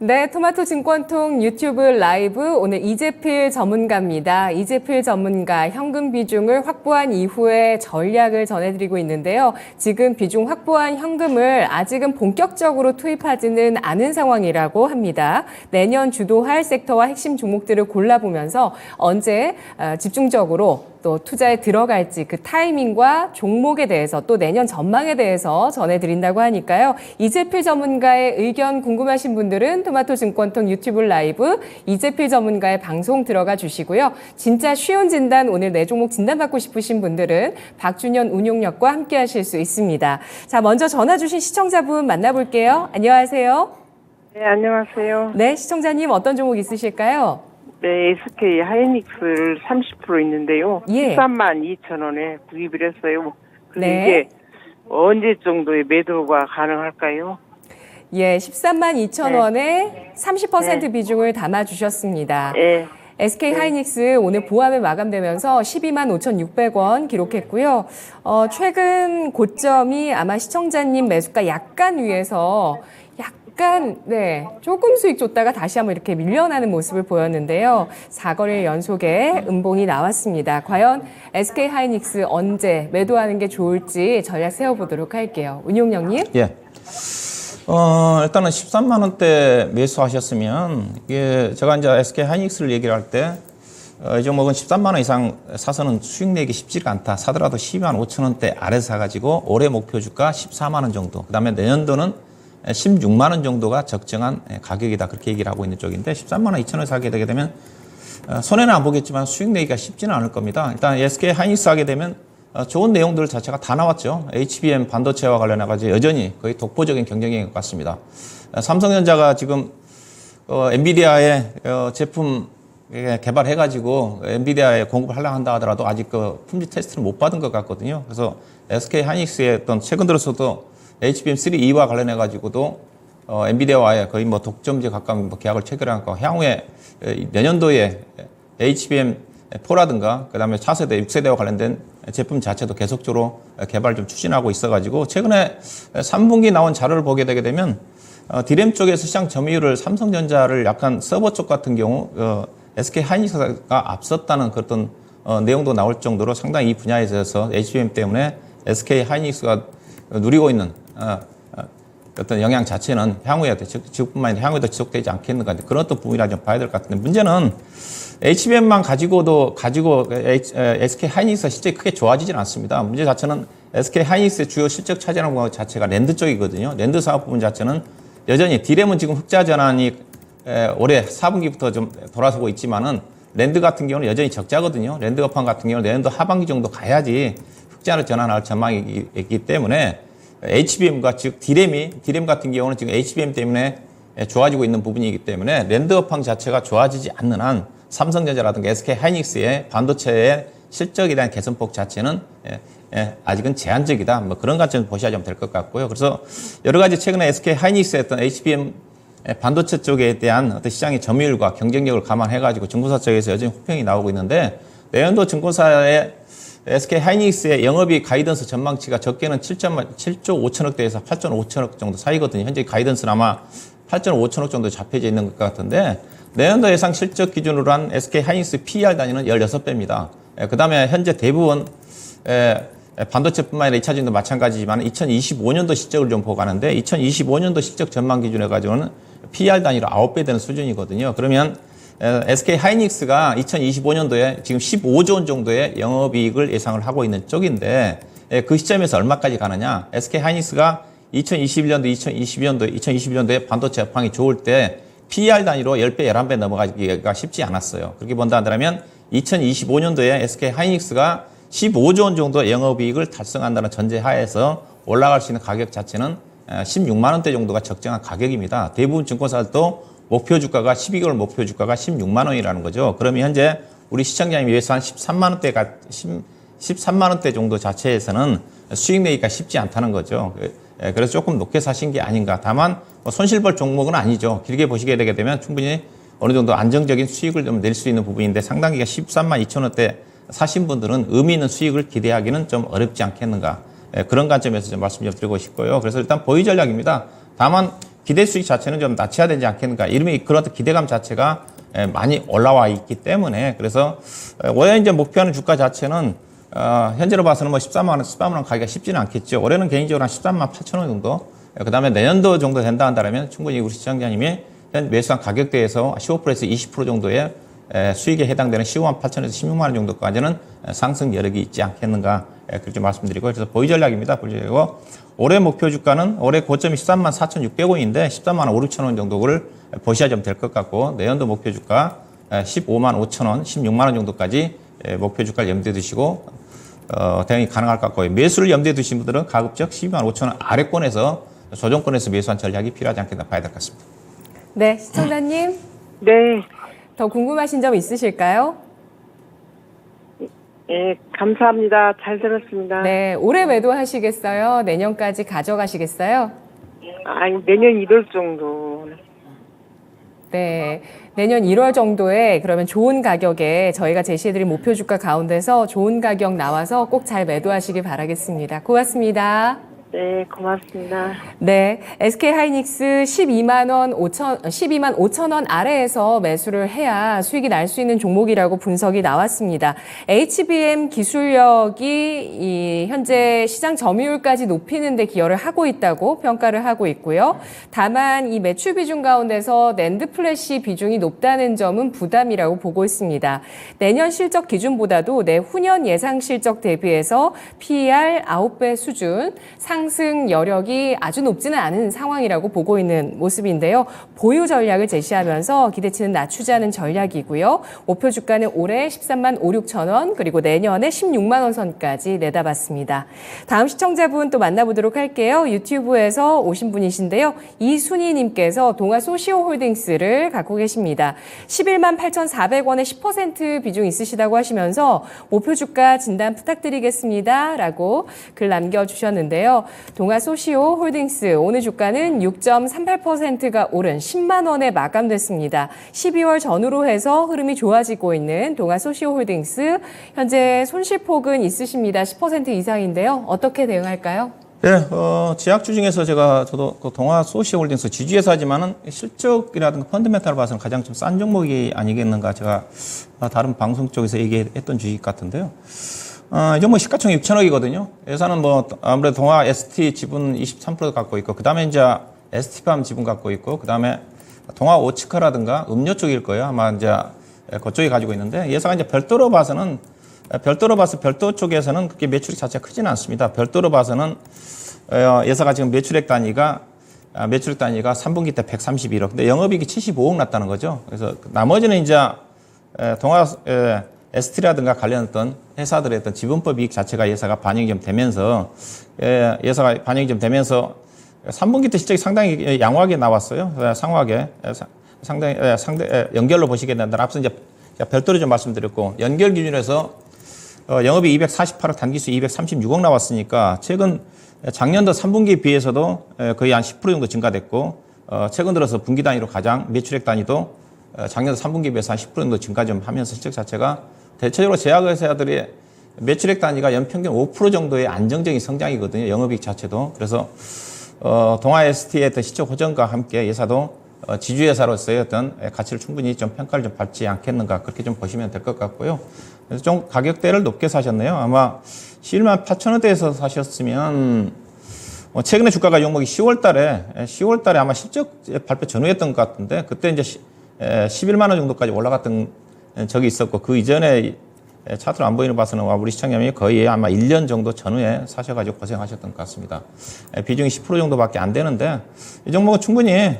네, 토마토 증권통 유튜브 라이브 오늘 이재필 전문가입니다. 이재필 전문가 현금 비중을 확보한 이후에 전략을 전해드리고 있는데요. 지금 비중 확보한 현금을 아직은 본격적으로 투입하지는 않은 상황이라고 합니다. 내년 주도할 섹터와 핵심 종목들을 골라보면서 언제 집중적으로 또 투자에 들어갈지 그 타이밍과 종목에 대해서 또 내년 전망에 대해서 전해드린다고 하니까요. 이재필 전문가의 의견 궁금하신 분들은 토마토 증권통 유튜브 라이브 이재필 전문가의 방송 들어가 주시고요. 진짜 쉬운 진단 오늘 내 종목 진단받고 싶으신 분들은 박준현 운용력과 함께 하실 수 있습니다. 자, 먼저 전화 주신 시청자분 만나볼게요. 안녕하세요. 네, 안녕하세요. 네, 시청자님 어떤 종목 있으실까요? 네, SK 하이닉스를 30% 있는데요. 예. 13만 2천 원에 구입을 했어요. 근데 네. 이게 언제 정도의 매도가 가능할까요? 예, 13만 2천 원에 30% 네. 비중을 담아주셨습니다. 예. SK 하이닉스 오늘 보합에 마감되면서 12만 5,600원 기록했고요. 최근 고점이 아마 시청자님 매수가 약간 위에서 조금 수익 줬다가 다시 한번 이렇게 밀려나는 모습을 보였는데요. 4거래 연속에 음봉이 나왔습니다. 과연 SK 하이닉스 언제 매도하는 게 좋을지 전략 세워보도록 할게요. 운용령님. 예. 일단은 13만 원대 매수하셨으면, 이게 제가 이제 SK 하이닉스를 얘기를 할 때, 이 종목은 13만 원 이상 사서는 수익 내기 쉽지가 않다. 사더라도 12만 5천 원대 아래서 사가지고 올해 목표 주가 14만 원 정도. 그 다음에 내년도는 16만 원 정도가 적정한 가격이다. 그렇게 얘기를 하고 있는 쪽인데, 13만 원 2천 원 사게 되게 되면, 손해는 안 보겠지만 수익 내기가 쉽지는 않을 겁니다. 일단 SK 하이닉스 하게 되면, 좋은 내용들 자체가 다 나왔죠. HBM 반도체와 관련해가지고 여전히 거의 독보적인 경쟁력인 것 같습니다. 삼성전자가 지금 엔비디아의 제품 개발해가지고 엔비디아에 공급을 하려고 한다 하더라도 아직 그 품질 테스트를 못 받은 것 같거든요. 그래서 SK 하이닉스의 어떤 최근 들어서도 HBM3E와 관련해가지고도 엔비디아와의 거의 뭐 독점제 가까운 계약을 체결하고 향후에 내년도에 HBM4라든가 그다음에 4세대, 6세대와 관련된 제품 자체도 계속적으로 개발 좀 추진하고 있어가지고 최근에 3분기 나온 자료를 보게 되게 되면 디램 쪽에서 시장 점유율을 삼성전자를 약간 서버 쪽 같은 경우 SK 하이닉스가 앞섰다는 그런 내용도 나올 정도로 상당히 이 분야에 대해서 HBM 때문에 SK 하이닉스가 누리고 있는 어떤 영향 자체는 향후에 지금뿐만 아니라 향후에도 지속되지 않겠는가 그런 어떤 부분이라 좀 봐야 될 것 같은데 문제는 HBM만 가지고 SK 하이닉스가 실제 크게 좋아지진 않습니다. 문제 자체는 SK 하이닉스의 주요 실적 차지하는 것 자체가 랜드 쪽이거든요. 랜드 사업 부분 자체는 여전히 디램은 지금 흑자 전환이 올해 4분기부터 좀 돌아서고 있지만은 랜드 같은 경우는 여전히 적자거든요. 랜드 업황 같은 경우는 내년도 하반기 정도 가야지 흑자로 전환할 전망이 있기 때문에 HBM과 즉 디램 같은 경우는 지금 HBM 때문에 좋아지고 있는 부분이기 때문에 랜드 업황 자체가 좋아지지 않는 한 삼성전자라든가 SK 하이닉스의 반도체의 실적에 대한 개선폭 자체는 아직은 제한적이다. 뭐 그런 관점에서 보셔야 좀 될 것 같고요. 그래서 여러 가지 최근에 SK 하이닉스의 어떤 HBM 반도체 쪽에 대한 어떤 시장의 점유율과 경쟁력을 감안해가지고 증권사 쪽에서 여전히 호평이 나오고 있는데 내년도 증권사의 SK 하이닉스의 영업이익 가이던스 전망치가 적게는 7조 5천억대에서 8조 5천억 정도 사이거든요. 현재 가이던스는 아마 8조 5천억 정도 잡혀져 있는 것 같은데 내년도 예상 실적 기준으로 한 SK 하이닉스 PER 단위는 16배입니다. 그 다음에 현재 대부분 반도체뿐만 아니라 2차전도 마찬가지지만 2025년도 실적을 좀 보고 가는데 2025년도 실적 전망 기준에 가지고는 PER 단위로 9배 되는 수준이거든요. 그러면 SK 하이닉스가 2025년도에 지금 15조 원 정도의 영업이익을 예상을 하고 있는 쪽인데 그 시점에서 얼마까지 가느냐. SK 하이닉스가 2021년도, 2022년도에 반도체 업황이 좋을 때 PER 단위로 10배, 11배 넘어가기가 쉽지 않았어요. 그렇게 본다 한다면 2025년도에 SK 하이닉스가 15조 원 정도 영업이익을 달성한다는 전제하에서 올라갈 수 있는 가격 자체는 16만 원대 정도가 적정한 가격입니다. 대부분 증권사들도 목표 주가가 12개월 목표 주가가 16만 원이라는 거죠. 그러면 현재 우리 시청자님이 예상 13만 원대 정도 자체에서는 수익 내기가 쉽지 않다는 거죠. 그래서 조금 높게 사신 게 아닌가. 다만 손실볼 종목은 아니죠. 길게 보시게 되게 되면 충분히 어느 정도 안정적인 수익을 좀 낼 수 있는 부분인데 상당히가 13만 2천 원대 사신 분들은 의미 있는 수익을 기대하기는 좀 어렵지 않겠는가. 그런 관점에서 좀 말씀 좀 드리고 싶고요. 그래서 일단 보유 전략입니다. 다만 기대 수익 자체는 좀 낮춰야 되지 않겠는가. 이름이 그런 기대감 자체가 많이 올라와 있기 때문에 그래서 올해 이제 목표하는 주가 자체는 현재로 봐서는 뭐 13만 원 가기가 쉽지는 않겠죠. 올해는 개인적으로 한 13만 8천 원 정도. 그다음에 내년도 정도 된다 한다면 충분히 우리 시청자님이 현 매수한 가격대에서 15%에서 20% 정도의 수익에 해당되는 15만 8천에서 16만 원 정도까지는 상승 여력이 있지 않겠는가 그렇게 말씀드리고 그래서 보유 전략입니다. 보유 전략이고 올해 목표 주가는 올해 고점이 13만 4,600원인데 13만 원 5, 6천 원 정도를 보셔야 좀 될 것 같고 내년도 목표 주가 15만 5천 원, 16만 원 정도까지 목표 주가를 염두에 두시고 대응이 가능할 것 같고요. 매수를 염두에 두신 분들은 가급적 12만 5천 원 아래권에서 조정권에서 매수한 전략이 필요하지 않겠나 봐야 될 것 같습니다. 네, 시청자님. 네. 더 궁금하신 점 있으실까요? 예, 감사합니다. 잘 들었습니다. 네, 올해 매도하시겠어요? 내년까지 가져가시겠어요? 내년 1월 정도. 네, 내년 1월 정도에 그러면 좋은 가격에 저희가 제시해드린 목표 주가 가운데서 좋은 가격 나와서 꼭 잘 매도하시길 바라겠습니다. 고맙습니다. 네, 고맙습니다. 네, SK하이닉스 12만 5천 원 아래에서 매수를 해야 수익이 날 수 있는 종목이라고 분석이 나왔습니다. HBM 기술력이 현재 시장 점유율까지 높이는 데 기여를 하고 있다고 평가를 하고 있고요. 다만 이 매출 비중 가운데서 낸드 플래시 비중이 높다는 점은 부담이라고 보고 있습니다. 내년 실적 기준보다도 내후년 예상 실적 대비해서 PER 9배 수준, 상승 여력이 아주 높지는 않은 상황이라고 보고 있는 모습인데요. 보유 전략을 제시하면서 기대치는 낮추자는 전략이고요. 목표 주가는 올해 13만 5, 6천 원 그리고 내년에 16만 원 선까지 내다봤습니다. 다음 시청자분 또 만나보도록 할게요. 유튜브에서 오신 분이신데요. 이순희님께서 동아소시오홀딩스를 갖고 계십니다. 11만 8,400원에 10% 비중 있으시다고 하시면서 목표 주가 진단 부탁드리겠습니다. 라고 글 남겨주셨는데요. 동아소시오홀딩스 오늘 주가는 6.38%가 오른 10만 원에 마감됐습니다. 12월 전후로 해서 흐름이 좋아지고 있는 동아소시오홀딩스 현재 손실폭은 있으십니다. 10% 이상인데요. 어떻게 대응할까요? 네, 제약주 중에서 저도 그 동아소시홀딩스 지주회사지만은 실적이라든가 펀드멘탈을 봐서는 가장 좀 싼 종목이 아니겠는가 제가 다른 방송 쪽에서 얘기했던 주식 같은데요. 이 종목 시가총 6천억이거든요. 예산은 뭐 아무래도 동아 ST 지분 23% 갖고 있고, 그 다음에 이제 ST팜 지분 갖고 있고, 그 다음에 동아 오츠카라든가 음료 쪽일 거예요. 아마 이제 그쪽이 가지고 있는데, 예사가 이제 별도로 봐서 별도 쪽에서는 그렇게 매출액 자체가 크지는 않습니다. 별도로 봐서는 예사가 지금 매출액 단위가 3분기 때 131억. 근데 영업이익이 75억 났다는 거죠. 그래서 나머지는 이제 동아 ST라든가 관련했던 회사들의 어떤 지분법 이익 자체가 예사가 반영이 좀 되면서 3분기 때 실적이 상당히 양호하게 나왔어요. 상호하게 상당히 연결로 보시게 된다면 앞서 이제 별도로 좀 말씀드렸고, 연결 기준에서 영업이 248억, 단기수 236억 나왔으니까 최근 작년도 3분기에 비해서도 거의 한 10% 정도 증가됐고, 최근 들어서 분기 단위로 가장 매출액 단위도 작년 3분기에 비해서 한 10% 정도 증가 좀 하면서 실적 자체가 대체적으로 제약회사들의 매출액 단위가 연평균 5% 정도의 안정적인 성장이거든요. 영업이익 자체도. 그래서 동아 ST의 어떤 시적 호전과 함께 예사도 지주회사로서의 어떤 가치를 충분히 좀 평가를 좀 받지 않겠는가, 그렇게 좀 보시면 될 것 같고요. 그래서 좀 가격대를 높게 사셨네요. 아마 11만 8천 원대에서 사셨으면 최근에 주가가 종목이 10월 달에 아마 실적 발표 전후였던 것 같은데, 그때 이제 11만 원 정도까지 올라갔던 적이 있었고, 그 이전에 차트를 안 보이는 봐서는 우리 시청자님이 거의 아마 1년 정도 전후에 사셔가지고 고생하셨던 것 같습니다. 비중이 10% 정도밖에 안 되는데, 이 종목은 충분히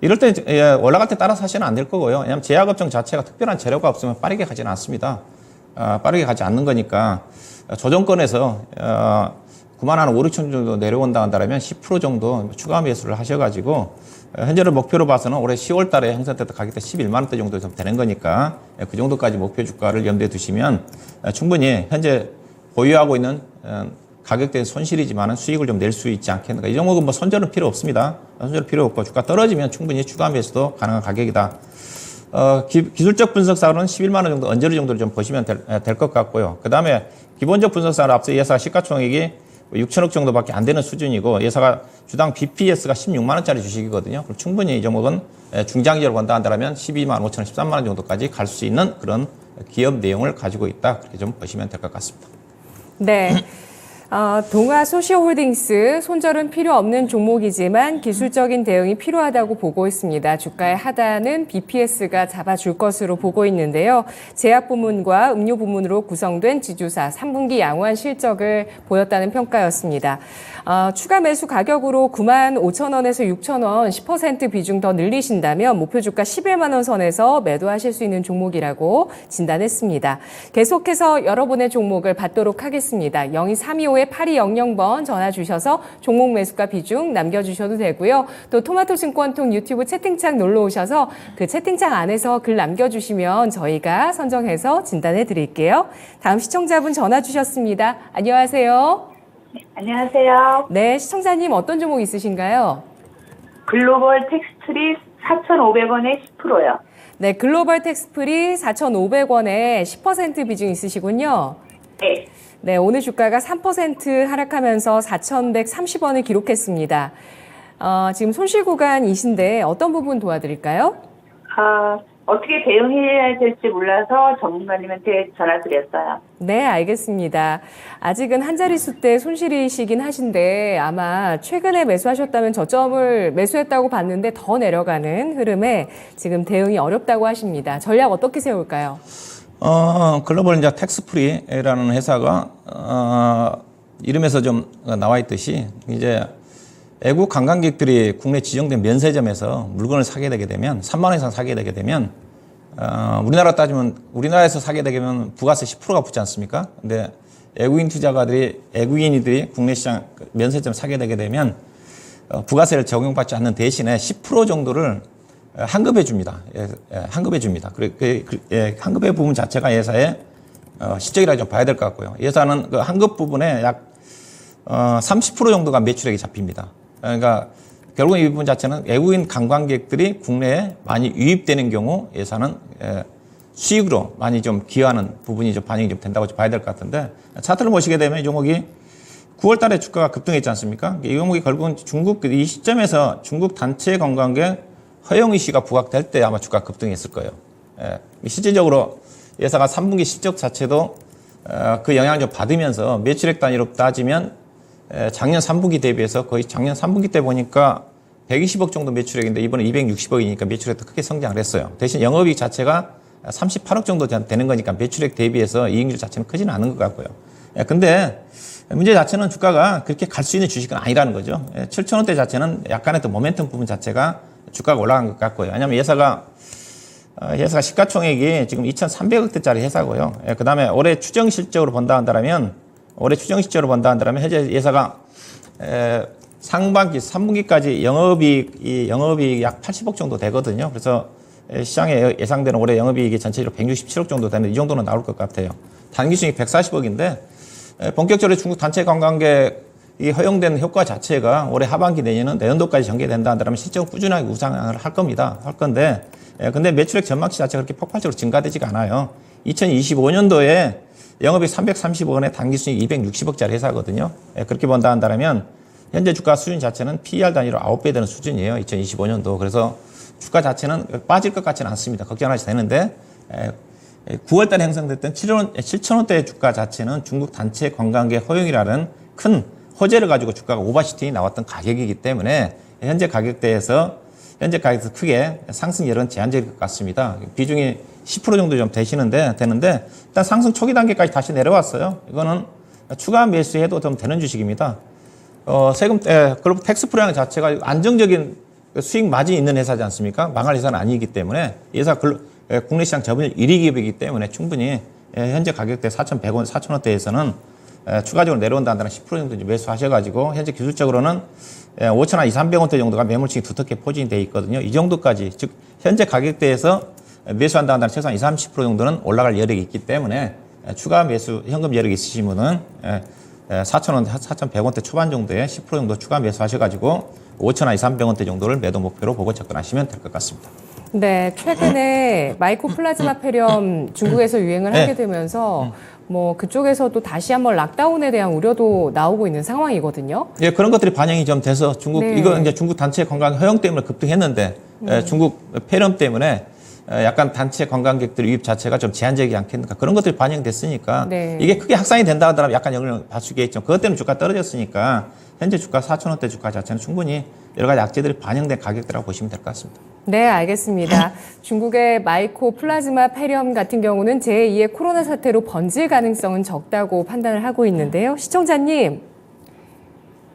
이럴 때 올라갈 때 따라 사시는 안 될 거고요. 왜냐하면 제약업종 자체가 특별한 재료가 없으면 빠르게 가지는 않습니다. 빠르게 가지 않는 거니까 조정권에서 9만 한 5, 6천 정도 내려온다 한다면 10% 정도 추가 매수를 하셔가지고, 현재를 목표로 봐서는 올해 10월 달에 형성됐던 가격대 11만 원대 정도 좀 되는 거니까 그 정도까지 목표 주가를 염두에 두시면 충분히 현재 보유하고 있는 가격대의 손실이지만 수익을 좀 낼 수 있지 않겠는가. 이 종목은 뭐 손절은 필요 없습니다. 손절 필요 없고, 주가 떨어지면 충분히 추가 매수도 가능한 가격이다. 기술적 분석사로는 11만 원 정도, 언저리 정도를 좀 보시면 될 것 같고요. 그 다음에 기본적 분석사로 앞서 예사 시가총액이 6천억 정도밖에 안 되는 수준이고 예사가 주당 BPS가 16만 원짜리 주식이거든요. 그럼 충분히 이 종목은 중장기적으로 본다 한다면 12만 5천 원, 13만 원 정도까지 갈 수 있는 그런 기업 내용을 가지고 있다. 그렇게 좀 보시면 될 것 같습니다. 네. 동아 소시오홀딩스, 손절은 필요 없는 종목이지만 기술적인 대응이 필요하다고 보고 있습니다. 주가의 하단은 BPS가 잡아줄 것으로 보고 있는데요. 제약 부문과 음료 부문으로 구성된 지주사 3분기 양호한 실적을 보였다는 평가였습니다. 추가 매수 가격으로 9만 5천 원에서 6천 원 10% 비중 더 늘리신다면 목표 주가 11만 원 선에서 매도하실 수 있는 종목이라고 진단했습니다. 계속해서 여러분의 종목을 받도록 하겠습니다. 02-325-8200번 전화 주셔서 종목 매수가 비중 남겨주셔도 되고요. 또 토마토 증권통 유튜브 채팅창 놀러 오셔서 그 채팅창 안에서 글 남겨주시면 저희가 선정해서 진단해 드릴게요. 다음 시청자분 전화 주셨습니다. 안녕하세요. 안녕하세요. 네, 시청자님 어떤 종목 있으신가요? 글로벌 텍스트리 4,500원에 10%요. 네, 글로벌 텍스프리 4,500원에 10% 비중 있으시군요. 네. 네, 오늘 주가가 3% 하락하면서 4,130원을 기록했습니다. 지금 손실 구간이신데 어떤 부분 도와드릴까요? 어떻게 대응해야 될지 몰라서 전문가님한테 전화드렸어요. 네, 알겠습니다. 아직은 한 자릿수 대 손실이시긴 하신데 아마 최근에 매수하셨다면 저점을 매수했다고 봤는데 더 내려가는 흐름에 지금 대응이 어렵다고 하십니다. 전략 어떻게 세울까요? 글로벌 이제 텍스프리라는 회사가 이름에서 좀 나와 있듯이 이제 외국 관광객들이 국내 지정된 면세점에서 물건을 사게 되게 되면 3만 원 이상 사게 되게 되면 우리나라 따지면 우리나라에서 사게 되면 부가세 10%가 붙지 않습니까? 근데 외국인이들이 국내 시장 면세점 사게 되게 되면 부가세를 적용받지 않는 대신에 10% 정도를 환급해 줍니다. 환급해 줍니다. 환급의 부분 자체가 예사의 실적이라고 좀 봐야 될 것 같고요. 예사는 그 환급 부분에 약 30% 정도가 매출액이 잡힙니다. 그러니까 결국 이 부분 자체는 외국인 관광객들이 국내에 많이 유입되는 경우 예산은 수익으로 많이 좀 기여하는 부분이 좀 반영이 좀 된다고 봐야 될 것 같은데 차트를 보시게 되면 이 종목이 9월 달에 주가가 급등했지 않습니까? 이 종목이 결국은 이 시점에서 중국 단체 관광객 허용 이슈가 부각될 때 아마 주가 급등했을 거예요. 실질적으로 예사가 3분기 실적 자체도 그 영향을 좀 받으면서 매출액 단위로 따지면 작년 3분기 대비해서 거의 작년 3분기 때 보니까 120억 정도 매출액인데 이번에 260억이니까 매출액도 크게 성장을 했어요. 대신 영업이익 자체가 38억 정도 되는 거니까 매출액 대비해서 이익률 자체는 크지는 않은 것 같고요. 근데 문제 자체는 주가가 그렇게 갈 수 있는 주식은 아니라는 거죠. 7,000원대 자체는 약간의 또 모멘텀 부분 자체가 주가가 올라간 것 같고요. 왜냐하면 예사가 시가총액이 지금 2,300억대짜리 회사고요. 그 다음에 올해 추정 실적으로 본다 한다면 현재 예사가 상반기 3분기까지 영업이익 약 80억 정도 되거든요. 그래서 시장에 예상되는 올해 영업이익이 전체적으로 167억 정도 되는데 이 정도는 나올 것 같아요. 단기 수익 140억인데 본격적으로 중국 단체 관광객이 허용된 효과 자체가 올해 하반기 내년도까지 전개된다 한다면 실적은 꾸준하게 우상을 할 겁니다. 근데 매출액 전망치 자체가 그렇게 폭발적으로 증가되지가 않아요. 2025년도에 영업이익 330억원에 단기 수익 260억짜리 회사거든요. 그렇게 본다 한다면 현재 주가 수준 자체는 PER 단위로 9배 되는 수준이에요. 2025년도. 그래서 주가 자체는 빠질 것 같지는 않습니다. 걱정하셔도 되는데 9월 달에 형성됐던 7,000원대 주가 자체는 중국 단체 관광객 허용이라는 큰 호재를 가지고 주가가 오버슈팅이 나왔던 가격이기 때문에 현재 가격대에서 크게 상승 여론 제한적일 것 같습니다. 비중이 10% 정도 좀 되는데 일단 상승 초기 단계까지 다시 내려왔어요. 이거는 추가 매수해도 좀 되는 주식입니다. 글로벌 텍스프리라는 자체가 안정적인 수익 마진이 있는 회사지 않습니까? 망할 회사는 아니기 때문에 이 회사 국내 시장 점유율 1위 기업이기 때문에 충분히 현재 가격대 4,100원, 4,000원대에서는 추가적으로 내려온다 한다면 10% 정도 매수하셔가지고 현재 기술적으로는 5,000원, 2,300원대 정도가 매물층이 두텁게 포진이 되어 있거든요. 이 정도까지 즉 현재 가격대에서 매수한다 한다면 최소한 20, 30% 정도는 올라갈 여력이 있기 때문에 추가 매수 현금 여력이 있으신 분은 4,000원, 4,100원대 초반 정도에 10% 정도 추가 매수하셔가지고 5,000원, 2,300원대 정도를 매도 목표로 보고 접근하시면 될 것 같습니다. 네, 최근에 마이코플라즈마 폐렴 중국에서 유행을 하게 되면서 뭐 그쪽에서도 다시 한번 락다운에 대한 우려도 나오고 있는 상황이거든요. 예, 그런 것들이 반영이 좀 돼서 중국, 네. 이거 이제 중국 단체 관광 허용 때문에 급등했는데, 중국 폐렴 때문에 약간 단체 관광객들 유입 자체가 좀 제한적이지 않겠는가. 그런 것들이 반영됐으니까, 네. 이게 크게 확산이 된다 하더라도 약간 영향을 받을 수 있겠죠. 그것 때문에 주가 떨어졌으니까, 현재 주가 4,000원대 주가 자체는 충분히 여러 가지 악재들이 반영된 가격대라고 보시면 될 것 같습니다. 네, 알겠습니다. 중국의 마이코 플라즈마 폐렴 같은 경우는 제2의 코로나 사태로 번질 가능성은 적다고 판단을 하고 있는데요. 시청자님,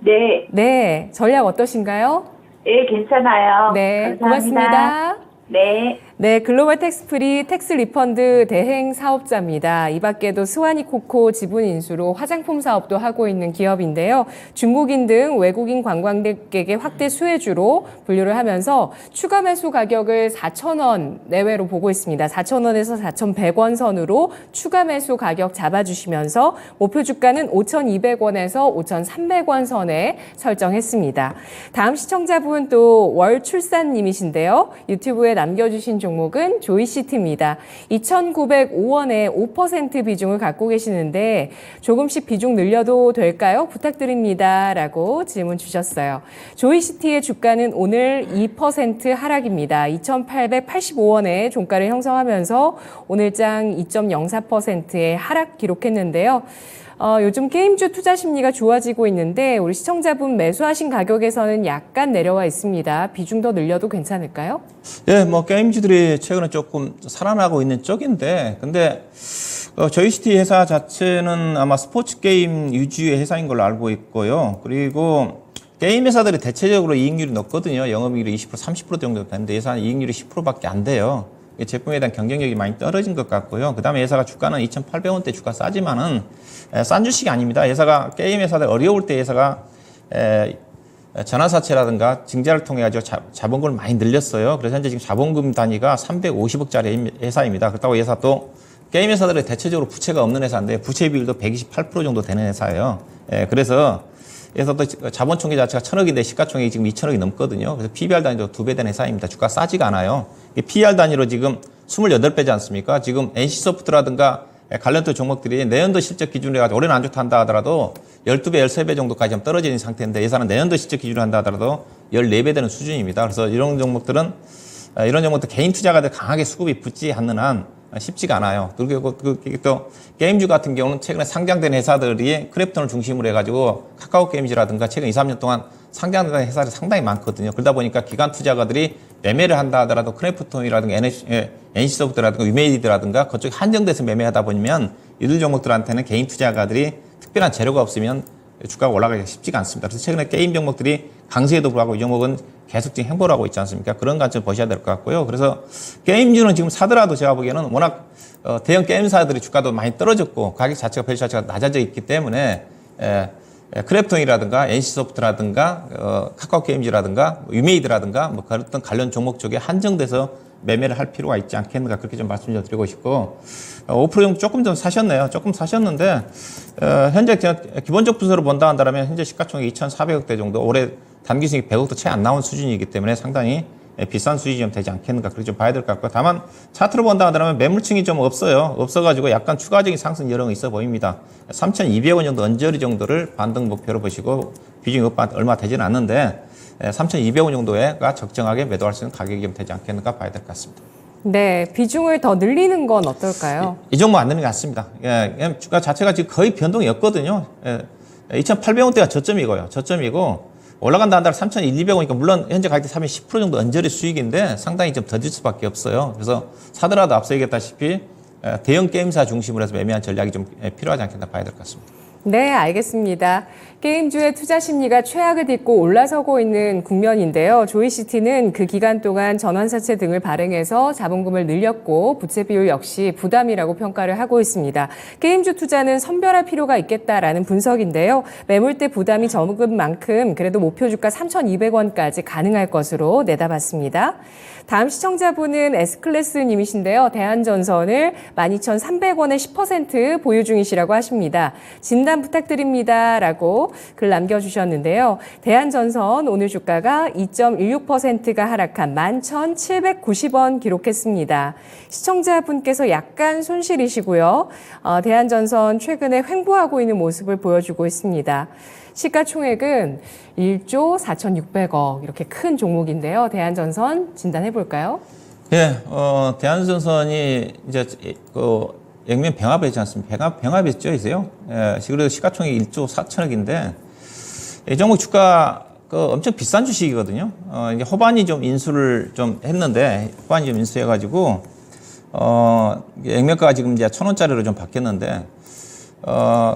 네, 네, 전략 어떠신가요? 예, 괜찮아요. 네, 감사합니다. 고맙습니다. 네. 네, 글로벌 텍스프리 텍스 리펀드 대행 사업자입니다. 이 밖에도 스와니 코코 지분 인수로 화장품 사업도 하고 있는 기업인데요. 중국인 등 외국인 관광객의 확대 수혜주로 분류를 하면서 추가 매수 가격을 4,000원 내외로 보고 있습니다. 4,000원에서 4,100원 선으로 추가 매수 가격 잡아주시면서 목표 주가는 5,200원에서 5,300원 선에 설정했습니다. 다음 시청자분 또 월출산님이신데요. 유튜브에 남겨주신 종목은 조이시티입니다. 2,905원에 5% 비중을 갖고 계시는데 조금씩 비중 늘려도 될까요? 부탁드립니다. 라고 질문 주셨어요. 조이시티의 주가는 오늘 2% 하락입니다. 2,885원에 종가를 형성하면서 오늘장 2.04%의 하락 기록했는데요. 요즘 게임주 투자 심리가 좋아지고 있는데 우리 시청자분 매수하신 가격에서는 약간 내려와 있습니다. 비중 더 늘려도 괜찮을까요? 예, 뭐 게임주들이 최근에 조금 살아나고 있는 쪽인데, 근데 저이시티 회사 자체는 아마 스포츠 게임 위주의 회사인 걸로 알고 있고요. 그리고 게임 회사들이 대체적으로 이익률이 높거든요. 영업이익률이 20% 30% 정도 되는데 회사는 이익률이 10%밖에 안 돼요. 제품에 대한 경쟁력이 많이 떨어진 것 같고요. 그 다음에 회사가 주가는 2,800원대 주가 싸지만은 싼 주식이 아닙니다. 회사가 게임 회사들 어려울 때 회사가 전환사채라든가 증자를 통해 가지고 자본금을 많이 늘렸어요. 그래서 현재 지금 자본금 단위가 350억짜리 회사입니다. 그렇다고 회사 또 게임 회사들은 대체적으로 부채가 없는 회사인데 부채 비율도 128% 정도 되는 회사예요. 그래서 또 자본 총계 자체가 1,000억인데 시가총액이 지금 2,000억이 넘거든요. 그래서 PBR 단위도 2배 된 회사입니다. 주가 싸지가 않아요. PER 단위로 지금 28배지 않습니까? 지금 NC소프트라든가 관련된 종목들이 내년도 실적 기준으로 해가지고 올해는 안 좋다 한다 하더라도 12배, 13배 정도까지 좀 떨어지는 상태인데 예산은 내년도 실적 기준으로 한다 하더라도 14배 되는 수준입니다. 그래서 이런 종목들 개인 투자가들 강하게 수급이 붙지 않는 한 쉽지가 않아요. 그리고 또 게임주 같은 경우는 최근에 상장된 회사들이 크래프톤을 중심으로 해가지고 카카오 게임즈라든가 최근 2, 3년 동안 상장된 회사들이 상당히 많거든요. 그러다 보니까 기관 투자가들이 매매를 한다 하더라도 크래프톤이라든가 NC소프트라든가 유메이드라든가 그쪽이 한정돼서 매매하다 보면 이들 종목들한테는 개인 투자가들이 특별한 재료가 없으면 주가가 올라가기가 쉽지가 않습니다. 그래서 최근에 게임 종목들이 강세에도 불구하고 이 종목은 계속 지금 행보를 하고 있지 않습니까? 그런 관점 보셔야 될 것 같고요. 그래서 게임주는 지금 사더라도 제가 보기에는 워낙 대형 게임사들이 주가도 많이 떨어졌고 가격 자체가 밸류 자체가 낮아져 있기 때문에 크래프톤이라든가 NC소프트라든가 카카오 게임즈라든가 유메이드라든가 뭐 그런 관련 종목 쪽에 한정돼서 매매를 할 필요가 있지 않겠는가 그렇게 좀 말씀 좀 드리고 싶고 5% 정도 조금 좀 사셨네요. 조금 사셨는데 현재 기본적 분석으로 본다 한다면 현재 시가총액 2,400억대 정도 올해 단기 수익 100억도 채 안 나온 수준이기 때문에 상당히 비싼 수익이 좀 되지 않겠는가 그렇게 좀 봐야 될 것 같고 다만 차트로 본다 하더라면 매물층이 좀 없어가지고 약간 추가적인 상승 여력은 있어 보입니다. 3,200원 정도 언저리 정도를 반등 목표로 보시고 비중이 얼마 되지는 않는데 3,200원 정도가 적정하게 매도할 수 있는 가격이 좀 되지 않겠는가 봐야 될 것 같습니다. 네, 비중을 더 늘리는 건 어떨까요? 이 종목 안 되는 것 같습니다. 주가 자체가 지금 거의 변동이 없거든요. 2,800원대가 저점이고 올라간다 한달 3,200원이니까 물론 현재 가격 대비 10% 정도 언저리 수익인데 상당히 좀 더딜 수밖에 없어요. 그래서 사더라도 앞서 얘기했다시피 대형 게임사 중심으로 해서 매매한 전략이 좀 필요하지 않겠나 봐야 될 것 같습니다. 네, 알겠습니다. 게임주의 투자 심리가 최악을 딛고 올라서고 있는 국면인데요. 조이시티는 그 기간 동안 전환사채 등을 발행해서 자본금을 늘렸고 부채 비율 역시 부담이라고 평가를 하고 있습니다. 게임주 투자는 선별할 필요가 있겠다라는 분석인데요. 매물대 부담이 적은 만큼 그래도 목표 주가 3,200원까지 가능할 것으로 내다봤습니다. 다음 시청자분은 S클래스님이신데요. 대한전선을 12,300원에 10% 보유 중이시라고 하십니다. 진단 진단 부탁드립니다라고 글 남겨주셨는데요. 대한전선 오늘 주가가 2.16%가 하락한 11,790원 기록했습니다. 시청자분께서 약간 손실이시고요. 대한전선 최근에 횡보하고 있는 모습을 보여주고 있습니다. 시가총액은 1조 4,600억 이렇게 큰 종목인데요. 대한전선 진단해 볼까요? 예, 대한전선이 이제 그 액면 병합이지 않습니까? 병합했죠, 이제요. 예, 그래서 시가총액 1조 4천억인데 이 종목 주가 엄청 비싼 주식이거든요. 이제 호반이 좀 인수를 좀 했는데 호반이 좀 인수해가지고 액면가가 지금 이제 1,000원짜리로 좀 바뀌었는데.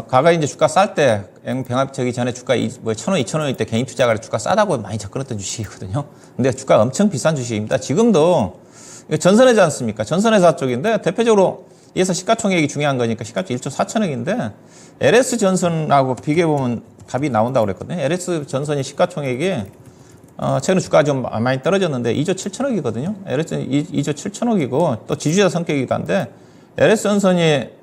과거에 이제 주가 쌀 때, 병합 저기 전에 주가 1,000원, 2,000원일 때 개인 투자가를 주가 싸다고 많이 접근했던 주식이거든요. 근데 주가가 엄청 비싼 주식입니다. 지금도 전선회사 않습니까? 전선회사 쪽인데 대표적으로 여기서 시가총액이 중요한 거니까 시가총액 1조 4천억인데 LS 전선하고 비교해보면 값이 나온다고 그랬거든요. LS 전선이 시가총액이 최근에 주가가 좀 많이 떨어졌는데 2조 7천억이거든요. LS는 2조 7천억이고 또 지주자 성격이기도 한데 LS 전선이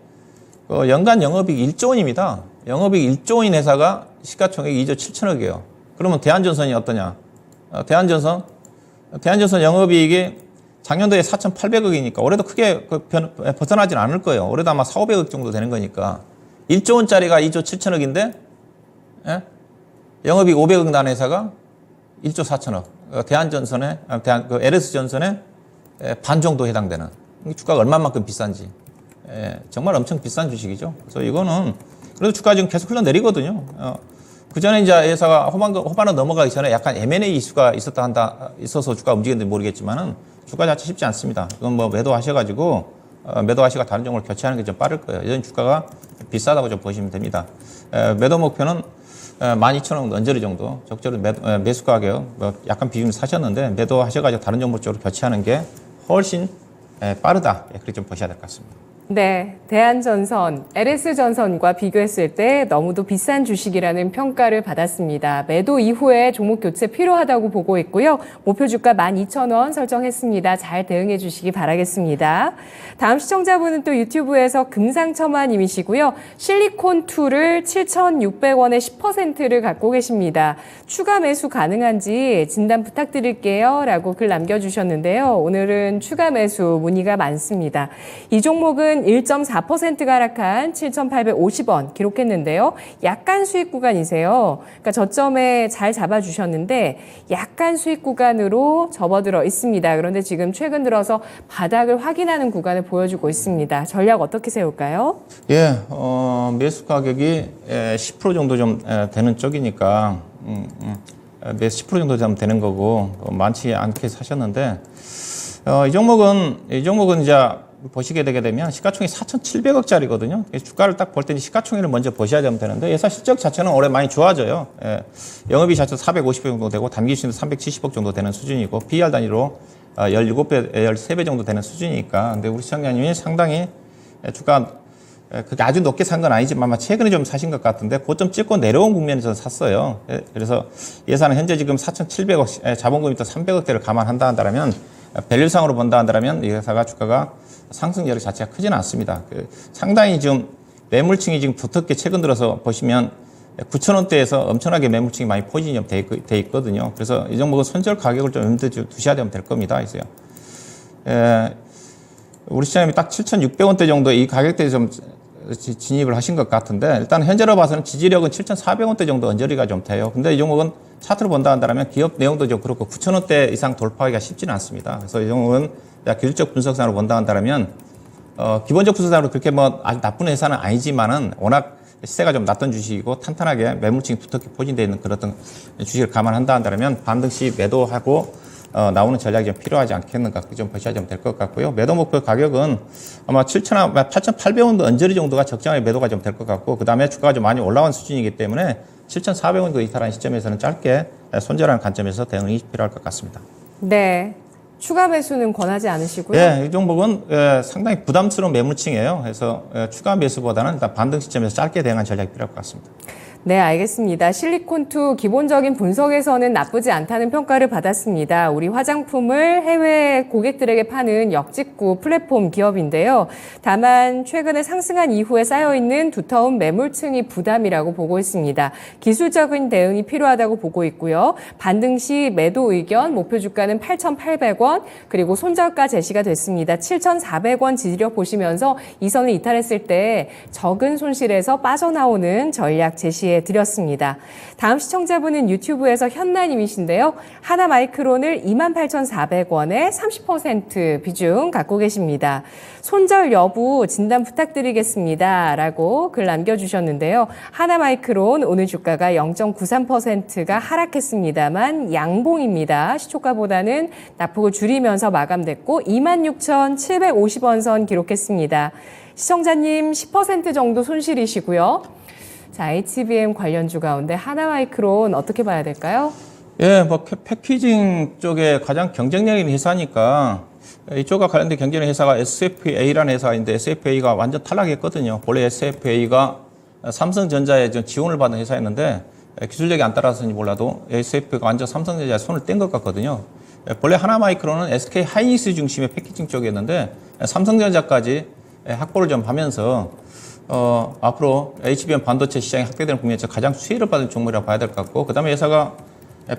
연간 영업이익 1조 원입니다. 영업이익 1조 원인 회사가 시가총액이 2조 7천억이에요. 그러면 대한전선이 어떠냐? 대한전선 영업이익이 작년도에 4,800억이니까 올해도 크게 벗어나진 않을 거예요. 올해도 아마 4,500억 정도 되는 거니까 1조 원짜리가 2조 7천억인데 예? 영업이익 500억 난 회사가 1조 4천억. 대한전선에 LS전선에 반 정도 해당되는 주가가 얼마만큼 비싼지. 예, 정말 엄청 비싼 주식이죠. 그래서 이거는 그래도 주가 지금 계속 흘러내리거든요. 그 전에 이제 회사가 호반으로 넘어가기 전에 약간 M&A 이슈가 있어서 주가 움직였는지 모르겠지만은 주가 자체 쉽지 않습니다. 이건 뭐 매도하셔가지고 매도하시가 다른 종목을 교체하는 게 좀 빠를 거예요. 여전히 주가가 비싸다고 좀 보시면 됩니다. 매도 목표는 12,000원 언저리 정도 적절히 매수 가격 약간 비중을 사셨는데 매도하셔가지고 다른 종목 쪽으로 교체하는 게 훨씬 빠르다. 그렇게 좀 보셔야 될 것 같습니다. 네, 대한전선, LS전선과 비교했을 때 너무도 비싼 주식이라는 평가를 받았습니다. 매도 이후에 종목 교체 필요하다고 보고 있고요. 목표 주가 12,000원 설정했습니다. 잘 대응해 주시기 바라겠습니다. 다음 시청자분은 또 유튜브에서 금상첨화님이시고요. 실리콘2를 7,600원에 10%를 갖고 계십니다. 추가 매수 가능한지 진단 부탁드릴게요. 라고 글 남겨주셨는데요. 오늘은 추가 매수 문의가 많습니다. 이 종목은 1.4%가 하락한 7,850원 기록했는데요. 약간 수익 구간이세요. 그러니까 저점에 잘 잡아주셨는데 약간 수익 구간으로 접어들어 있습니다. 그런데 지금 최근 들어서 바닥을 확인하는 구간을 보여주고 있습니다. 전략 어떻게 세울까요? 예, 매수 가격이 10% 정도 좀 되는 쪽이니까 매수 10% 정도 좀 되는 거고 많지 않게 사셨는데 이 종목은 이제 보시게 되게 되면 시가총액 4,700억짜리거든요. 주가를 딱 볼 때 시가총액을 먼저 보셔야 되는데 회사 실적 자체는 올해 많이 좋아져요. 영업이익 자체도 450억 정도 되고 단기순도 370억 정도 되는 수준이고 PER 단위로 17배, 13배 정도 되는 수준이니까. 근데 우리 시청자님이 상당히 주가 그게 아주 높게 산 건 아니지만 아마 최근에 좀 사신 것 같은데 고점 찍고 내려온 국면에서 샀어요. 그래서 예산은 현재 지금 4,700억, 자본금이 또 300억대를 감안한다 한다면 밸류상으로 본다 한다면 이 회사가 주가가 상승 여력 자체가 크지는 않습니다. 상당히 지금 매물층이 지금 두텁게 최근 들어서 보시면 9,000원대에서 엄청나게 매물층이 많이 포진이 좀 돼 있거든요. 그래서 이 종목은 손절 가격을 좀 염두에 두셔야 될 겁니다. 이제요. 우리 시장님이 딱 7,600원대 정도 이 가격대에 좀 진입을 하신 것 같은데 일단 현재로 봐서는 지지력은 7,400원대 정도 언저리가 좀 돼요. 근데 이 종목은 차트로 본다 한다면 기업 내용도 좀 그렇고 9,000원대 이상 돌파하기가 쉽지는 않습니다. 그래서 이 종목은 기술적 분석상으로 본다 한다면 기본적 분석상으로 그렇게 뭐 아주 나쁜 회사는 아니지만은 워낙 시세가 좀 낮던 주식이고 탄탄하게 매물층이 두텁게 포진되어 있는 그런 주식을 감안한다 한다면 반등 시 매도하고 나오는 전략이 좀 필요하지 않겠는가 좀 보셔야 될 것 같고요. 매도 목표 가격은 아마 8,800원 언저리 정도가 적정하게 매도가 좀 될 것 같고 그 다음에 주가가 좀 많이 올라온 수준이기 때문에 7,400원도 이탈한 시점에서는 짧게 손절하는 관점에서 대응이 필요할 것 같습니다. 네. 추가 매수는 권하지 않으시고요. 이 종목은 상당히 부담스러운 매물층이에요. 그래서 추가 매수보다는 일단 반등 시점에서 짧게 대응한 전략이 필요할 것 같습니다. 네, 알겠습니다. 실리콘2 기본적인 분석에서는 나쁘지 않다는 평가를 받았습니다. 우리 화장품을 해외 고객들에게 파는 역직구 플랫폼 기업인데요. 다만 최근에 상승한 이후에 쌓여있는 두터운 매물층이 부담이라고 보고 있습니다. 기술적인 대응이 필요하다고 보고 있고요. 반등 시 매도 의견, 목표 주가는 8,800원, 그리고 손절가 제시가 됐습니다. 7,400원 지지력 보시면서 이 선을 이탈했을 때 적은 손실에서 빠져나오는 전략 제시해 드렸습니다. 다음 시청자분은 유튜브에서 현나님이신데요. 하나마이크론을 28,400원에 30% 비중 갖고 계십니다. 손절 여부 진단 부탁드리겠습니다. 라고 글 남겨주셨는데요. 하나마이크론 오늘 주가가 0.93%가 하락했습니다만 양봉입니다. 시초가보다는 낙폭을 줄이면서 마감됐고 26,750원 선 기록했습니다. 시청자님 10% 정도 손실이시고요. 자, HBM 관련주 가운데 하나마이크론 어떻게 봐야 될까요? 예, 뭐 패키징 쪽에 가장 경쟁력 있는 회사니까 이쪽과 관련된 경쟁력 회사가 SFA라는 회사인데 SFA가 완전 탈락했거든요. 원래 SFA가 삼성전자에 좀 지원을 받은 회사였는데 기술력이 안 따라서인지 몰라도 SFA가 완전 삼성전자에 손을 뗀 것 같거든요. 원래 하나마이크론은 SK 하이닉스 중심의 패키징 쪽이었는데 삼성전자까지 확보를 좀 하면서 앞으로 HBM 반도체 시장이 확대되는 국면에서 가장 수혜를 받은 종목이라고 봐야 될 것 같고, 그 다음에 회사가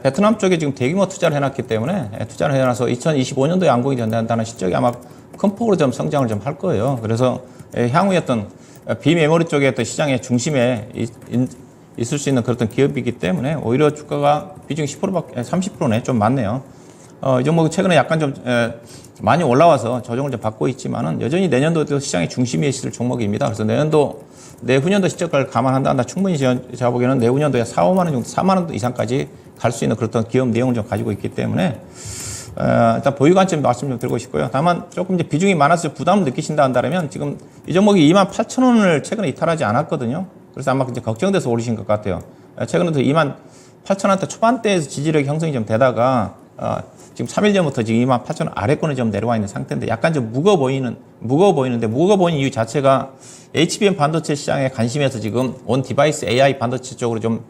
베트남 쪽에 지금 대규모 투자를 해놨기 때문에 투자를 해놔서 2025년도에 완공이 된다는 실적이 아마 큰 폭으로 좀 성장을 좀 할 거예요. 그래서 향후에 어떤 비메모리 쪽의 어떤 시장의 중심에 있을 수 있는 그런 기업이기 때문에 오히려 주가가 비중이 10%밖에 30%네 좀 많네요. 이 종목은 최근에 약간 좀 많이 올라와서 조정을 좀 받고 있지만은 여전히 내년도도 시장의 중심에 있을 종목입니다. 그래서 내후년도 실적을 감안한다. 충분히 제가 보기에는 내후년도에 4, 5만 원 정도, 4만 원 이상까지 갈 수 있는 그런 기업 내용을 좀 가지고 있기 때문에 일단 보유 관점 말씀 좀 드리고 싶고요. 다만 조금 이제 비중이 많아서 부담을 느끼신다 한다면 지금 이 종목이 28,000원을 최근에 이탈하지 않았거든요. 그래서 아마 이제 걱정돼서 오르신 것 같아요. 최근에도 28,000원대 초반대에서 지지력이 형성이 좀 되다가 지금 3일 전부터 지금 28,000원 아래권에 좀 내려와 있는 상태인데 약간 좀 무거워 보이는 이유 자체가 HBM 반도체 시장에 관심에서 지금 온 디바이스 AI 반도체 쪽으로 좀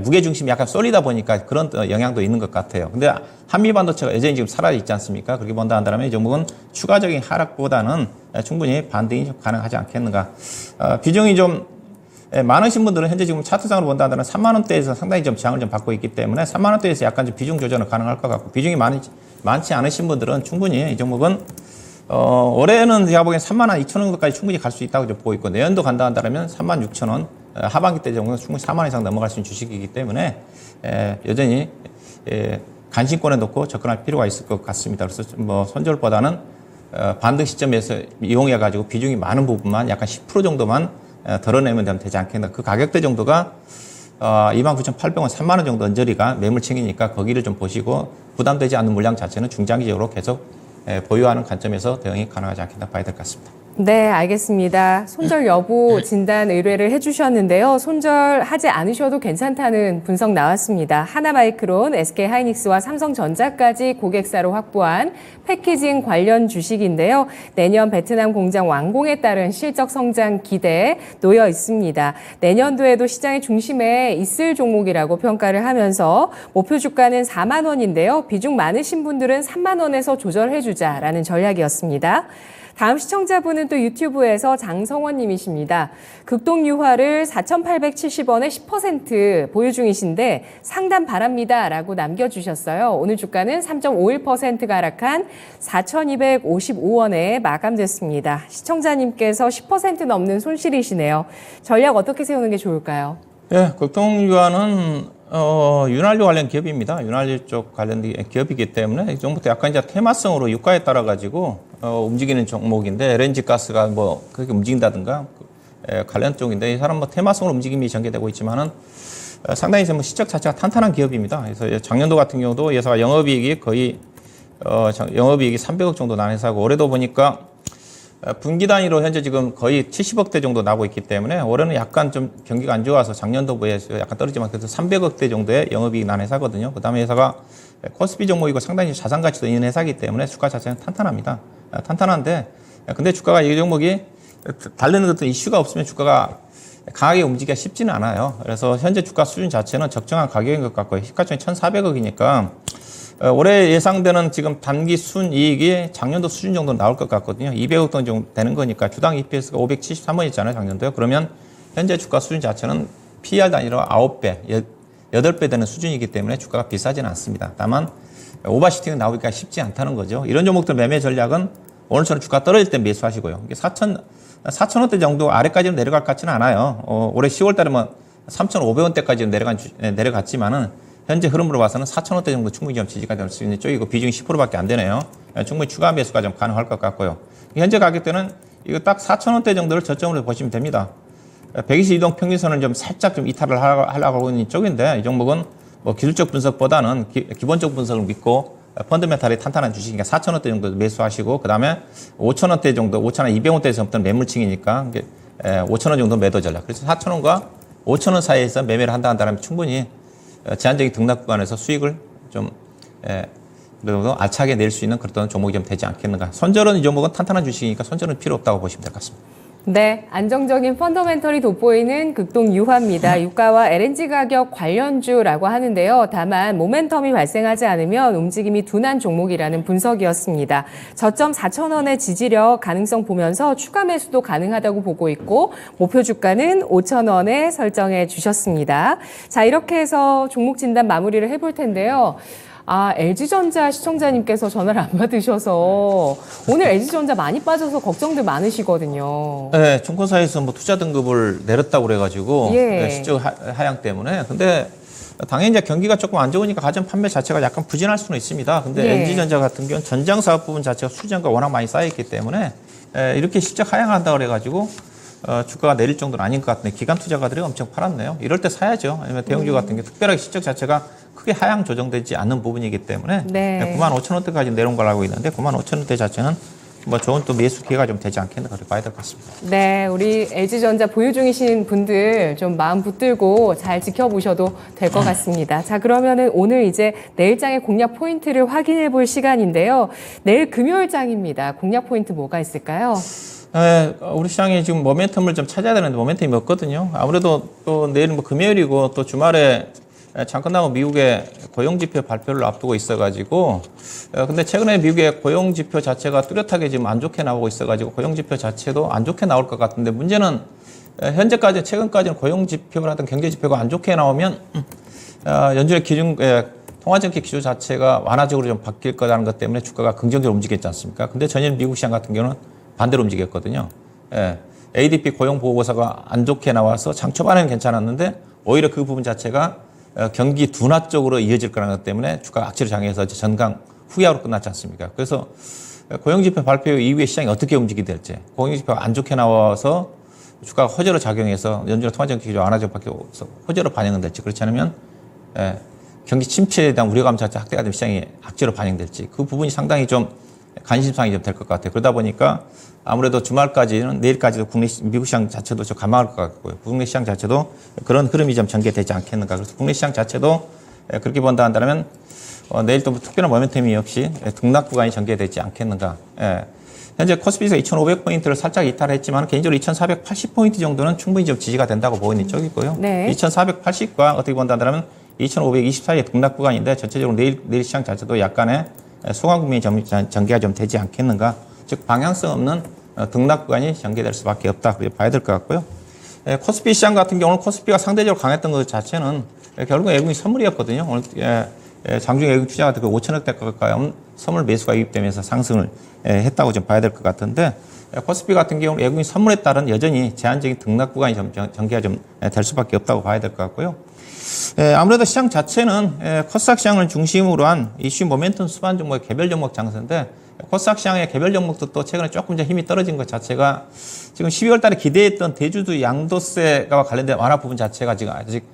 무게 중심이 약간 쏠리다 보니까 그런 영향도 있는 것 같아요. 근데 한미 반도체가 여전히 지금 살아 있지 않습니까? 그렇게 본다 한다면 이 종목은 추가적인 하락보다는 충분히 반등이 좀 가능하지 않겠는가. 비중이 좀 많으신 분들은 현재 지금 차트상으로 본다 한다면 3만 원대에서 상당히 좀 저항을 좀 받고 있기 때문에 3만 원대에서 약간 좀 비중 조절은 가능할 것 같고, 비중이 많지 않으신 분들은 충분히 이 종목은 올해는 제가 보기엔 3만 2천 원 정도까지 충분히 갈 수 있다고 좀 보고 있고, 내년도 간다 한다면 3만 6천 원 하반기 때 정도는 충분히 4만 원 이상 넘어갈 수 있는 주식이기 때문에 여전히 관심권에 놓고 접근할 필요가 있을 것 같습니다. 그래서 뭐 손절보다는 반등 시점에서 이용해 가지고 비중이 많은 부분만 약간 10% 정도만 덜어내면 되지 않겠나. 그 가격대 정도가 29,800원, 3만 원 정도 언저리가 매물층이니까 거기를 좀 보시고 부담되지 않는 물량 자체는 중장기적으로 계속 보유하는 관점에서 대응이 가능하지 않겠나 봐야 될 것 같습니다. 네, 알겠습니다. 손절 여부 진단 의뢰를 해주셨는데요. 손절하지 않으셔도 괜찮다는 분석 나왔습니다. 하나마이크론, SK하이닉스와 삼성전자까지 고객사로 확보한 패키징 관련 주식인데요. 내년 베트남 공장 완공에 따른 실적 성장 기대에 놓여 있습니다. 내년도에도 시장의 중심에 있을 종목이라고 평가를 하면서 목표 주가는 4만 원인데요. 비중 많으신 분들은 3만 원에서 조절해주자라는 전략이었습니다. 다음 시청자분은 또 유튜브에서 장성원 님이십니다. 극동유화를 4,870원에 10% 보유 중이신데 상담 바랍니다 라고 남겨주셨어요. 오늘 주가는 3.51%가 하락한 4,255원에 마감됐습니다. 시청자님께서 10% 넘는 손실이시네요. 전략 어떻게 세우는 게 좋을까요? 예, 극동유화는 윤활유 관련 기업입니다. 윤활유 쪽 관련 기업이기 때문에 이 종목도 약간 이제 테마성으로 유가에 따라 가지고 움직이는 종목인데, LNG 가스가 뭐 그렇게 움직인다든가 관련 쪽인데, 이 사람 뭐 테마성으로 움직임이 전개되고 있지만은 상당히 뭐 시적 자체가 탄탄한 기업입니다. 그래서 작년도 같은 경우도 회사가 영업이익이 거의 영업이익이 300억 정도 난 회사고, 올해도 보니까 분기 단위로 현재 지금 거의 70억대 정도 나고 있기 때문에 올해는 약간 좀 경기가 안 좋아서 작년도에 약간 떨어지만 그래서 300억대 정도의 영업이익 난 회사거든요. 그 다음에 회사가 코스피 종목이고 상당히 자산 가치도 있는 회사이기 때문에 주가 자체는 탄탄합니다. 탄탄한데, 근데 주가가 이 종목이 달리는 어떤 이슈가 없으면 주가가 강하게 움직이기가 쉽지는 않아요. 그래서 현재 주가 수준 자체는 적정한 가격인 것 같고요. 시가총액 1,400억이니까 올해 예상되는 지금 단기 순이익이 작년도 수준 정도 나올 것 같거든요. 200억 원 정도 되는 거니까 주당 EPS가 573원이잖아요, 작년도요. 그러면 현재 주가 수준 자체는 PER 단위로 9배, 8배 되는 수준이기 때문에 주가가 비싸지는 않습니다. 다만 오버슈팅이 나오기가 쉽지 않다는 거죠. 이런 종목들 매매 전략은 오늘처럼 주가 떨어질 때 매수하시고요. 이게 4,000원대 정도 아래까지는 내려갈 것 같지는 않아요. 올해 10월 달에만 3,500원대까지 내려갔지만은 현재 흐름으로 봐서는 4,000원대 정도 충분히 좀 지지가 될 수 있는 쪽이고 비중이 10%밖에 안 되네요. 충분히 추가 매수가 좀 가능할 것 같고요. 현재 가격대는 이거 딱 4,000원대 정도를 저점으로 보시면 됩니다. 122동 평균선을 좀 살짝 좀 이탈을 하려고 하고 있는 쪽인데 이 종목은 뭐 기술적 분석보다는 기본적 분석을 믿고 펀드메탈이 탄탄한 주식이니까 4,000원대 정도 매수하시고 그 다음에 5,000원대 정도, 5,200원대에서부터 매물층이니까 5,000원 정도 매도 전략. 그래서 4,000원과 5,000원 사이에서 매매를 한다면 충분히 제한적인 등락 구간에서 수익을 좀 그래도 알차게 낼 수 있는 그런 종목이 좀 되지 않겠는가. 손절은 이 종목은 탄탄한 주식이니까 손절은 필요 없다고 보시면 될 것 같습니다. 네, 안정적인 펀더멘털이 돋보이는 극동 유화입니다. 유가와 LNG 가격 관련주라고 하는데요. 다만 모멘텀이 발생하지 않으면 움직임이 둔한 종목이라는 분석이었습니다. 저점 4,000원의 지지력 가능성 보면서 추가 매수도 가능하다고 보고 있고 목표 주가는 5,000원에 설정해 주셨습니다. 자, 이렇게 해서 종목 진단 마무리를 해볼 텐데요. LG전자 시청자님께서 전화를 안 받으셔서 오늘 LG전자 많이 빠져서 걱정들 많으시거든요. 네, 증권사에서 뭐 투자 등급을 내렸다고 그래가지고 실적 하향 때문에. 근데 당연히 이제 경기가 조금 안 좋으니까 가전 판매 자체가 약간 부진할 수는 있습니다. 근데 LG전자 같은 경우는 전장 사업 부분 자체가 수주가 워낙 많이 쌓여있기 때문에 이렇게 실적 하향한다고 그래가지고 주가가 내릴 정도는 아닌 것 같은데 기관 투자가들이 엄청 팔았네요. 이럴 때 사야죠. 아니면 대형주 같은 게 특별하게 실적 자체가 크게 하향 조정되지 않는 부분이기 때문에 95,000원대까지 내려온 걸 알고 있는데 95,000원대 자체는 뭐 좋은 또 매수 기회가 좀 되지 않겠나 그렇게 봐야 될 것 같습니다. 네, 우리 LG전자 보유 중이신 분들 좀 마음 붙들고 잘 지켜보셔도 될 것 같습니다. 자, 그러면은 오늘 이제 내일장의 공략 포인트를 확인해 볼 시간인데요. 내일 금요일장입니다. 공략 포인트 뭐가 있을까요? 우리 시장이 지금 모멘텀을 좀 찾아야 되는데 모멘텀이 없거든요. 아무래도 또 내일은 뭐 금요일이고 또 주말에 잠깐 나온 미국의 고용지표 발표를 앞두고 있어가지고 근데 최근에 미국의 고용지표 자체가 뚜렷하게 지금 안 좋게 나오고 있어가지고 고용지표 자체도 안 좋게 나올 것 같은데 문제는 현재까지 최근까지는 고용지표라든 경제지표가 안 좋게 나오면 연준의 기준 통화정책 기조 자체가 완화적으로 좀 바뀔 거라는 것 때문에 주가가 긍정적으로 움직였지 않습니까? 근데 전일 미국 시장 같은 경우는 반대로 움직였거든요. ADP 고용 보고서가 안 좋게 나와서 장 초반에는 괜찮았는데 오히려 그 부분 자체가 경기 둔화 쪽으로 이어질 거라는 것 때문에 주가가 악재로 장해서 전강 후약으로 끝났지 않습니까? 그래서 고용지표 발표 이후에 시장이 어떻게 움직이게 될지 고용지표가 안 좋게 나와서 주가가 호재로 작용해서 연준의 통화정책 기조 완화적으로 바뀌어서 호재로 반영은 될지 그렇지 않으면 경기 침체에 대한 우려감 자체 확대가 되면 시장이 악재로 반영될지 그 부분이 상당히 좀 관심사항이 좀 될 것 같아요. 그러다 보니까 아무래도 주말까지는 내일까지도 미국 시장 자체도 좀 감망할 것 같고요. 국내 시장 자체도 그런 흐름이 좀 전개되지 않겠는가. 그래서 국내 시장 자체도 그렇게 본다 한다면 내일 또 특별한 모멘텀이 없이 등락 구간이 전개되지 않겠는가. 현재 코스피가 2,500포인트를 살짝 이탈했지만 개인적으로 2,480포인트 정도는 충분히 좀 지지가 된다고 보고 있는 쪽이고요. 2,480과 어떻게 본다 한다면 2,520 사이의 등락 구간인데 전체적으로 내일 시장 자체도 약간의 소강 국면이 전개가 좀 되지 않겠는가. 즉 방향성 없는 등락 구간이 전개될 수밖에 없다. 그렇게 봐야 될 것 같고요. 코스피 시장 같은 경우는 코스피가 상대적으로 강했던 것 자체는 결국 외국인 선물이었거든요. 오늘 장중 외국 투자 같은 5천억대 가까이 선물 매수가 유입되면서 상승을 했다고 좀 봐야 될 것 같은데 코스피 같은 경우는 외국인 선물에 따른 여전히 제한적인 등락 구간이 전개가 좀 될 수밖에 없다고 봐야 될 것 같고요. 아무래도 시장 자체는 코스닥 시장을 중심으로 한 이슈 모멘텀 수반 종목의 개별 종목 장세인데 코스닥 시장의 개별 종목도 또 최근에 조금 이제 힘이 떨어진 것 자체가 지금 12월 달에 기대했던 대주주 양도세가 관련된 완화 부분 자체가 지금 아직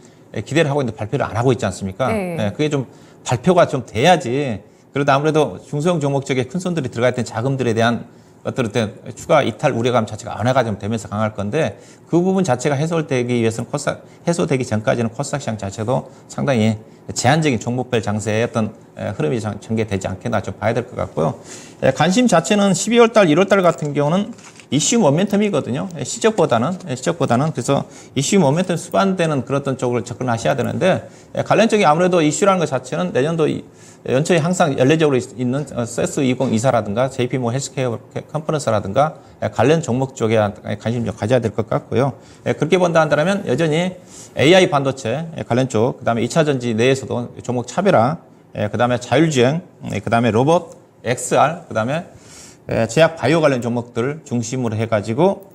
기대를 하고 있는데 발표를 안 하고 있지 않습니까? 그게 좀 발표가 좀 돼야지. 그러다 아무래도 중소형 종목 쪽에 큰 손들이 들어가 있던 자금들에 대한 어떤 추가 이탈 우려감 자체가 완화가 좀 되면서 강할 건데 그 부분 자체가 해소되기 위해서는 해소되기 전까지는 코스닥 시장 자체도 상당히 제한적인 종목별 장세의 어떤 흐름이 전개되지 않겠나 좀 봐야 될 것 같고요. 관심 자체는 12월 달, 1월 달 같은 경우는 이슈 모멘텀이거든요. 시적보다는 그래서 이슈 모멘텀 수반되는 그런 어떤 쪽으로 접근하셔야 되는데 관련적인 아무래도 이슈라는 것 자체는 내년도 연초에 항상 연례적으로 있는 세스 2024라든가 JP모 헬스케어 컨퍼런스라든가 관련 종목 쪽에 관심 좀 가져야 될 것 같고요. 그렇게 본다 한다면 여전히 AI 반도체 관련 쪽, 그다음에 2차 전지 내에서도 종목 차별화, 그다음에 자율주행, 그다음에 로봇, XR, 그다음에 제약 바이오 관련 종목들 중심으로 해가지고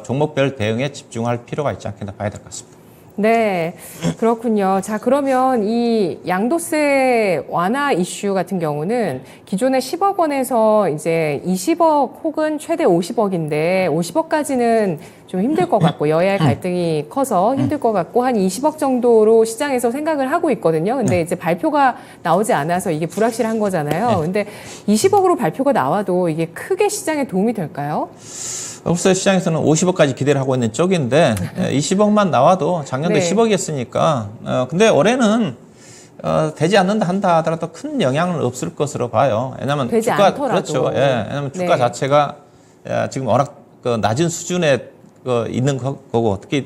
종목별 대응에 집중할 필요가 있지 않겠나 봐야 될 것 같습니다. 네, 그렇군요. 자, 그러면 이 양도세 완화 이슈 같은 경우는 기존에 10억 원에서 이제 20억 혹은 최대 50억인데 50억까지는 좀 힘들 것 같고 여야의 갈등이 커서 힘들 것 같고 한 20억 정도로 시장에서 생각을 하고 있거든요. 근데 이제 발표가 나오지 않아서 이게 불확실한 거잖아요. 근데 20억으로 발표가 나와도 이게 크게 시장에 도움이 될까요? 글쎄 시장에서는 50억까지 기대를 하고 있는 쪽인데 20억만 나와도 작년도 네. 10억이었으니까 근데 올해는 되지 않는다 한다 하더라도 큰 영향은 없을 것으로 봐요. 왜냐하면 되지 주가 않더라도. 그렇죠. 왜냐하면 주가 네. 자체가 지금 워낙 낮은 수준에 있는 거고 특히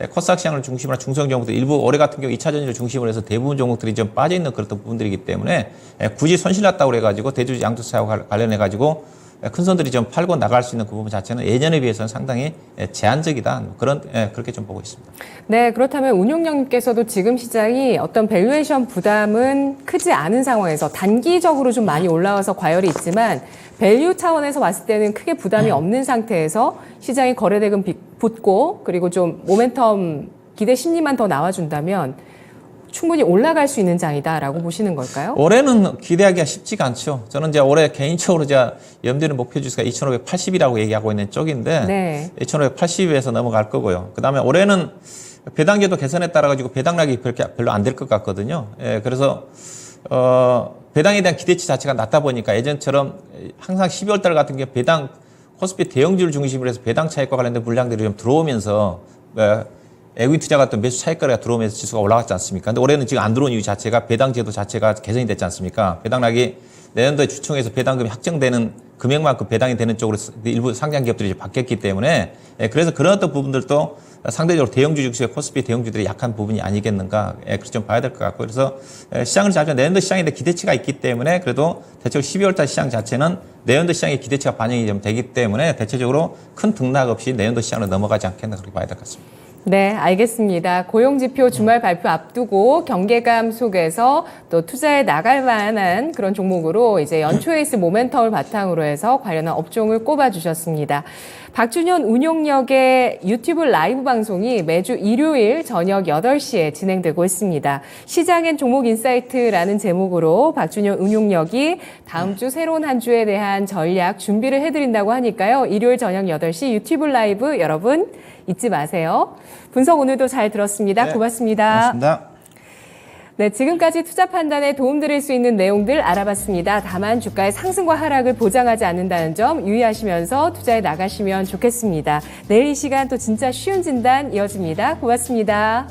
코스닥 시장을 중심으로 한 중성 종목들 일부 올해 같은 경우 2차 전지를 중심으로 해서 대부분 종목들이 좀 빠져 있는 그런 부분들이기 때문에 굳이 손실 났다고 그래가지고 대주주 양도세와 관련해가지고 큰 손들이 좀 팔고 나갈 수 있는 그 부분 자체는 예전에 비해서는 상당히 제한적이다. 그렇게 좀 보고 있습니다. 네, 그렇다면 운용령님께서도 지금 시장이 어떤 밸류에이션 부담은 크지 않은 상황에서 단기적으로 좀 많이 올라와서 과열이 있지만 밸류 차원에서 봤을 때는 크게 부담이 없는 상태에서 시장이 거래대금 붙고 그리고 좀 모멘텀 기대 심리만 더 나와준다면 충분히 올라갈 수 있는 장이다라고 보시는 걸까요? 올해는 기대하기가 쉽지가 않죠. 저는 이제 올해 개인적으로 염두에는 목표 지수가 2,580이라고 얘기하고 있는 쪽인데 네. 2,580에서 넘어갈 거고요. 그다음에 올해는 배당제도 개선에 따라 가지고 배당락이 별로 안 될 것 같거든요. 그래서 배당에 대한 기대치 자체가 낮다 보니까 예전처럼 항상 12월 달 같은 경우 배당 코스피 대형주를 중심으로 해서 배당 차익과 관련된 물량들이 좀 들어오면서 에퀴 투자 같은 매수 차익거래가 들어오면서 지수가 올라갔지 않습니까? 근데 올해는 지금 안 들어온 이유 자체가 배당 제도 자체가 개선이 됐지 않습니까? 배당락이 내년도에 주총에서 배당금이 확정되는 금액만큼 배당이 되는 쪽으로 일부 상장 기업들이 이제 바뀌었기 때문에 그래서 그런 어떤 부분들도 상대적으로 대형주 중심의 코스피 대형주들이 약한 부분이 아니겠는가 그렇게 좀 봐야 될 것 같고 그래서 시장을 잘 내년도 시장인데 기대치가 있기 때문에 그래도 대체적으로 12월달 시장 자체는 내년도 시장의 기대치가 반영이 좀 되기 때문에 대체적으로 큰 등락 없이 내년도 시장으로 넘어가지 않겠나 그렇게 봐야 될 것 같습니다. 네, 알겠습니다. 고용지표 주말 발표 앞두고 경계감 속에서 또 투자에 나갈 만한 그런 종목으로 이제 연초에 있을 모멘텀을 바탕으로 해서 관련한 업종을 꼽아주셨습니다. 박준현 운용력의 유튜브 라이브 방송이 매주 일요일 저녁 8시에 진행되고 있습니다. 시장엔 종목 인사이트라는 제목으로 박준현 운용력이 다음 주 새로운 한 주에 대한 전략 준비를 해드린다고 하니까요. 일요일 저녁 8시 유튜브 라이브 여러분 잊지 마세요. 분석 오늘도 잘 들었습니다. 네, 고맙습니다. 고맙습니다. 네, 지금까지 투자 판단에 도움드릴 수 있는 내용들 알아봤습니다. 다만 주가의 상승과 하락을 보장하지 않는다는 점 유의하시면서 투자에 나가시면 좋겠습니다. 내일 이 시간 또 진짜 쉬운 진단 이어집니다. 고맙습니다.